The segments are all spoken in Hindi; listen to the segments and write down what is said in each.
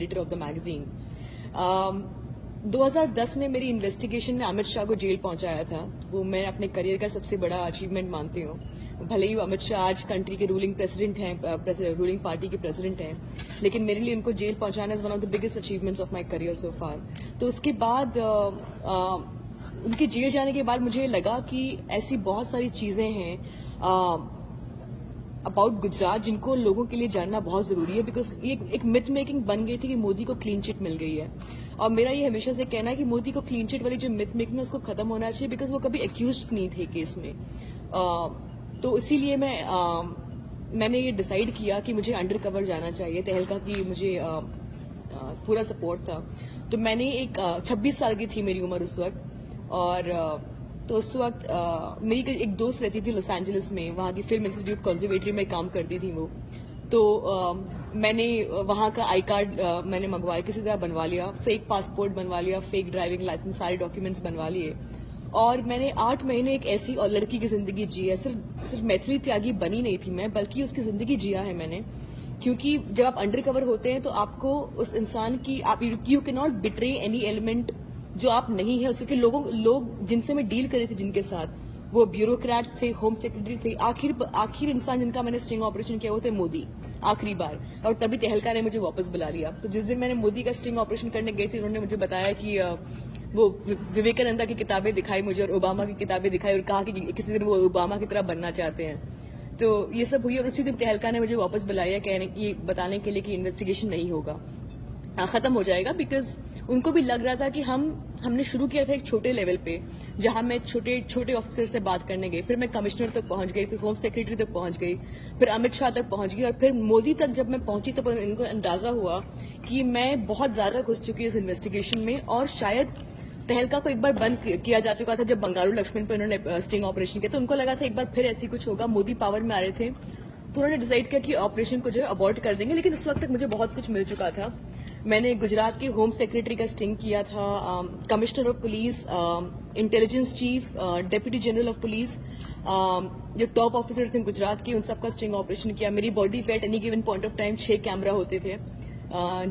Editor of the magazine. 2010 में मेरी इन्वेस्टिगेशन ने अमित शाह को जेल पहुंचाया था। वो मैं अपने करियर का सबसे बड़ा अचीवमेंट मानती हूँ। भले ही अमित शाह आज कंट्री के रूलिंग प्रेसिडेंट हैं, रूलिंग पार्टी के प्रेसिडेंट हैं, लेकिन मेरे लिए उनको जेल पहुंचाना is one of the biggest achievements of my career so far. तो उसके बाद उनके जेल जाने के बाद मुझे लगा कि ऐसी बहुत सारी चीजें हैं अबाउट गुजरात जिनको लोगों के लिए जानना बहुत जरूरी है, बिकॉज ये एक मिथ मेकिंग बन गई थी कि मोदी को क्लीन चिट मिल गई है। और मेरा ये हमेशा से कहना है कि मोदी को क्लीन चिट वाली जो मिथ मेकिंग है उसको खत्म होना चाहिए, बिकॉज वो कभी एक्यूज नहीं थे केस में। तो इसीलिए मैंने ये डिसाइड किया कि मुझे अंडर कवर जाना चाहिए। तहलका की मुझे पूरा सपोर्ट था। तो मैंने 26 साल की थी मेरी उम्र उस वक्त, और तो उस वक्त मेरी एक दोस्त रहती थी लॉस एंजलिस में, वहाँ की फिल्म इंस्टीट्यूट कंजर्वेटरी में काम करती थी वो। तो मैंने वहाँ का आई कार्ड मैंने मंगवाया, किसी तरह बनवा लिया, फेक पासपोर्ट बनवा लिया, फेक ड्राइविंग लाइसेंस, सारे डॉक्यूमेंट्स बनवा लिए, और मैंने 8 महीने एक ऐसी और लड़की की जिंदगी जी है। सिर्फ मैथिली त्यागी बनी नहीं थी मैं, बल्कि उसकी जिंदगी जिया है मैंने। क्योंकि जब आप अंडर कवर होते हैं तो आपको उस इंसान की you can not betray any element जो आप नहीं है उसके। लोग जिनसे मैं डील कर रही थी, जिनके साथ, वो ब्यूरोक्रेट्स थे, होम सेक्रेटरी थे, आखिर इंसान जिनका मैंने स्टिंग ऑपरेशन किया वो थे मोदी, आखिरी बार। और तभी तहलका ने मुझे वापस बुला लिया। तो जिस दिन मैंने मोदी का स्टिंग ऑपरेशन करने गई थी, उन्होंने मुझे बताया कि वो विवेकानंदा की किताबें दिखाई मुझे और ओबामा की किताबें दिखाई, और कहा कि किसी दिन वो ओबामा की तरह बनना चाहते हैं। तो ये सब हुई, और उसी दिन तहलका ने मुझे वापस बुलाया ये बताने के लिए कि इन्वेस्टिगेशन नहीं होगा, खत्म हो जाएगा। बिकॉज उनको भी लग रहा था कि हमने शुरू किया था एक छोटे लेवल पे, जहां मैं छोटे ऑफिसर से बात करने गई, फिर मैं कमिश्नर तक पहुंच गई, फिर होम सेक्रेटरी तक पहुंच गई, फिर अमित शाह तक पहुंच गई, और फिर मोदी तक जब मैं पहुंची तब इनको अंदाजा हुआ कि मैं बहुत ज्यादा घुस चुकी हूँ इस इन्वेस्टिगेशन में। और शायद तहलका को एक बार बंद किया जा चुका था जब बंगारू लक्ष्मण पर उन्होंने स्टिंग ऑपरेशन किया, तो उनको लगा था एक बार फिर ऐसी कुछ होगा। मोदी पावर में आ रहे थे, तो उन्होंने डिसाइड किया कि ऑपरेशन को जो है अबॉर्ट कर देंगे। लेकिन उस वक्त तक मुझे बहुत कुछ मिल चुका था। मैंने गुजरात के होम सेक्रेटरी का स्टिंग किया था, commissioner of police, intelligence chief, deputy general of police, जो टॉप ऑफिसर्स हैं गुजरात के, उन सबका स्टिंग ऑपरेशन किया। मेरी बॉडी पे at any given point of time 6 camera होते थे,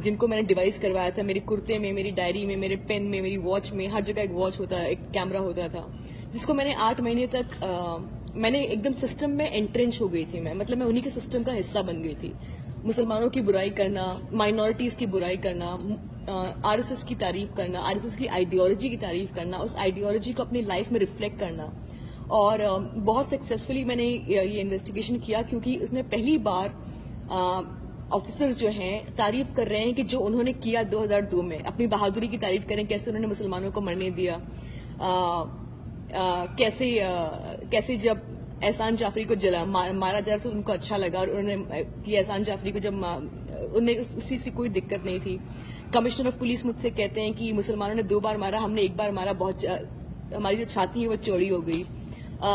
जिनको मैंने डिवाइस करवाया था। मेरे कुर्ते में, मेरी डायरी में, मेरे पेन में, मेरी वॉच में, हर जगह एक वॉच होता है, एक कैमरा होता था, जिसको मैंने 8 महीने तक मैंने एकदम सिस्टम में एंट्रेंच हो गई थी मैं, मतलब मैं उन्हीं के सिस्टम का हिस्सा बन गई थी। मुसलमानों की बुराई करना, माइनॉरिटीज की बुराई करना, आरएसएस की तारीफ करना, आरएसएस की आइडियोलॉजी की तारीफ करना, उस आइडियोलॉजी को अपनी लाइफ में रिफ्लेक्ट करना। और बहुत सक्सेसफुली मैंने ये इन्वेस्टिगेशन किया, क्योंकि उसमें पहली बार ऑफिसर्स जो हैं तारीफ कर रहे हैं कि जो उन्होंने किया 2002 में, अपनी बहादुरी की तारीफ करें, कैसे उन्होंने मुसलमानों को मरने दिया, कैसे जब एहसान जाफरी को मारा जा रहा तो उनको अच्छा लगा, और उन्होंने कि एहसान जाफरी को जब उन्हें उसी से कोई दिक्कत नहीं थी। कमिश्नर ऑफ पुलिस मुझसे कहते हैं कि मुसलमानों ने 2 बार मारा, हमने 1 बार मारा, बहुत हमारी जो छाती है वो चौड़ी हो गई।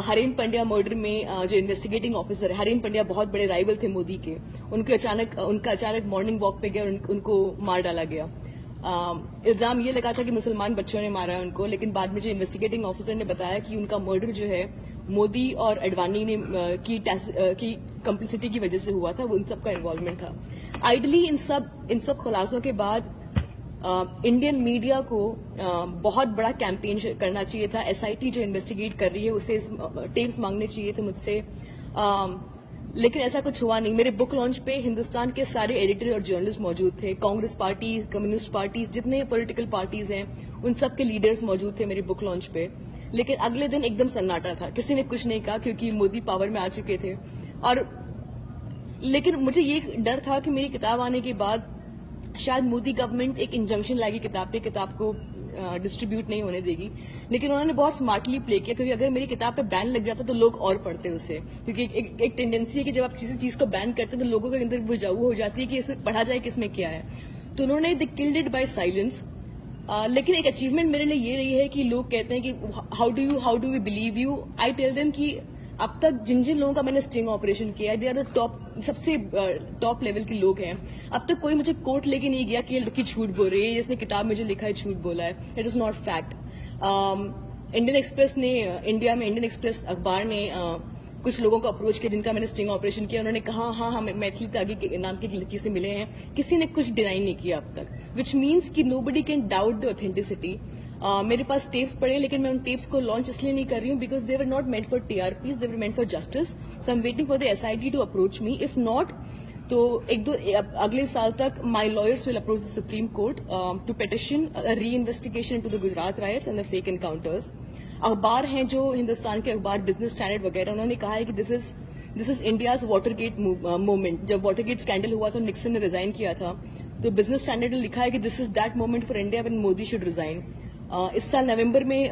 हरेन पंड्या मर्डर में जो इन्वेस्टिगेटिंग ऑफिसर है, हरेन पंड्या बहुत बड़े राइवल थे मोदी के, उनका अचानक मॉर्निंग वॉक पे गया और उनको मार डाला गया। इल्जाम ये लगा था कि मुसलमान बच्चों ने मारा है उनको, लेकिन बाद में जो इन्वेस्टिगेटिंग ऑफिसर ने बताया कि उनका मर्डर जो है मोदी और अडवाणी ने की कंप्लिसिटी की वजह से हुआ था, वो इन सब का इन्वॉल्वमेंट था। आइडली इन सब खुलासों के बाद इंडियन मीडिया को बहुत बड़ा कैंपेन करना चाहिए था। एसआईटी जो इन्वेस्टिगेट कर रही है उसे टेप्स मांगने चाहिए थे मुझसे, लेकिन ऐसा कुछ हुआ नहीं। मेरे बुक लॉन्च पे हिंदुस्तान के सारे एडिटर और जर्नलिस्ट मौजूद थे, कांग्रेस पार्टी, कम्युनिस्ट पार्टी, जितने पॉलिटिकल पार्टीज हैं उन सब के लीडर्स मौजूद थे मेरे बुक लॉन्च पे। लेकिन अगले दिन एकदम सन्नाटा था, किसी ने कुछ नहीं कहा, क्योंकि मोदी पावर में आ चुके थे। और लेकिन मुझे ये डर था कि मेरी किताब आने के बाद शायद मोदी गवर्नमेंट एक इंजंक्शन लाएगी किताब को डिस्ट्रीब्यूट नहीं होने देगी। लेकिन उन्होंने बहुत स्मार्टली प्ले किया, क्योंकि अगर मेरी किताब पे बैन लग जाता तो लोग और पढ़ते उसे, क्योंकि एक टेंडेंसी है कि जब आप किसी चीज को बैन करते हैं तो लोगों के अंदर बुझाऊ हो जाती है कि इसे पढ़ा जाए कि इसमें क्या है। तो उन्होंने they killed it by silence. लेकिन एक अचीवमेंट मेरे लिए ये रही है कि लोग कहते हैं कि how do we believe you. I tell them कि अब तक जिन लोगों का मैंने स्टिंग ऑपरेशन किया है, दे आर द टॉप, सबसे टॉप लेवल के लोग हैं। अब तक कोई मुझे कोर्ट लेके नहीं गया कि ये लड़की झूठ बोल रही है, जिसने किताब में जो लिखा है झूठ बोला है। It is not fact. Indian express ने, इंडिया में इंडियन एक्सप्रेस अखबार ने कुछ लोगों को अप्रोच किया जिनका मैंने स्टिंग ऑपरेशन किया, उन्होंने कहा हाँ हम मैथिली त्यागी के नाम की लड़की से मिले हैं, किसी ने कुछ डिनाई नहीं किया अब तक, विच मीन्स कि nobody can doubt the authenticity. मेरे पास टेप्स पड़े हैं, लेकिन मैं उन टेप्स को लॉन्च इसलिए नहीं कर रही हूँ because they were not meant for TRP, they were meant for justice. So I am waiting for the SIT to approach me. If not तो अगले साल तक my lawyers will approach the Supreme Court to petition reinvestigation into the Gujarat riots and the fake encounters. अखबार हैं जो हिंदुस्तान के अखबार, बिजनेस स्टैंडर्ड वगैरह, उन्होंने कहा है कि this is India's Watergate moment. जब वाटरगेट स्कैंडल हुआ तो निक्सन ने रिजाइन किया था, तो बिजनेस स्टैंडर्ड ने लिखा है कि this is that moment for India when Modi should resign. इस साल नवंबर में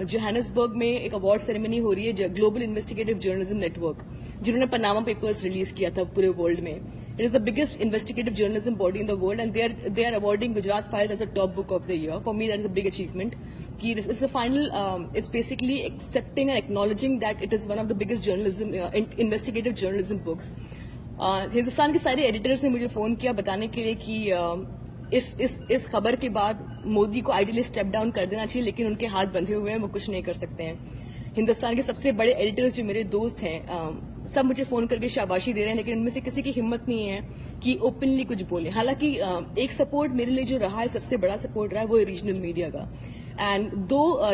जोहानिसबर्ग में एक अवार्ड सेरेमनी हो रही है ग्लोबल इन्वेस्टिगेटिव जर्नलिज्म नेटवर्क, जिन्होंने पनामा पेपर्स रिलीज किया था पूरे वर्ल्ड में। It is the biggest investigative journalism body in the world and they are awarding Gujarat Files as the top book of the year. For me that is a big achievement कि it's the final, it's basically accepting and acknowledging that it is one of the biggest journalism investigative journalism books. Hindustan के सारे एडिटर्स ने मुझे फोन किया बताने के लिए कि इस खबर के बाद मोदी को आइडियली स्टेप डाउन कर देना चाहिए, लेकिन उनके हाथ बंधे हुए हैं, वो कुछ नहीं कर सकते हैं। हिंदुस्तान के सबसे बड़े एडिटर्स जो मेरे दोस्त हैं, सब मुझे फोन करके शाबाशी दे रहे हैं, लेकिन उनमें से किसी की हिम्मत नहीं है कि ओपनली कुछ बोले। हालांकि एक सपोर्ट मेरे लिए जो रहा है, सबसे बड़ा सपोर्ट रहा है, वो रीजनल मीडिया का। एंड दो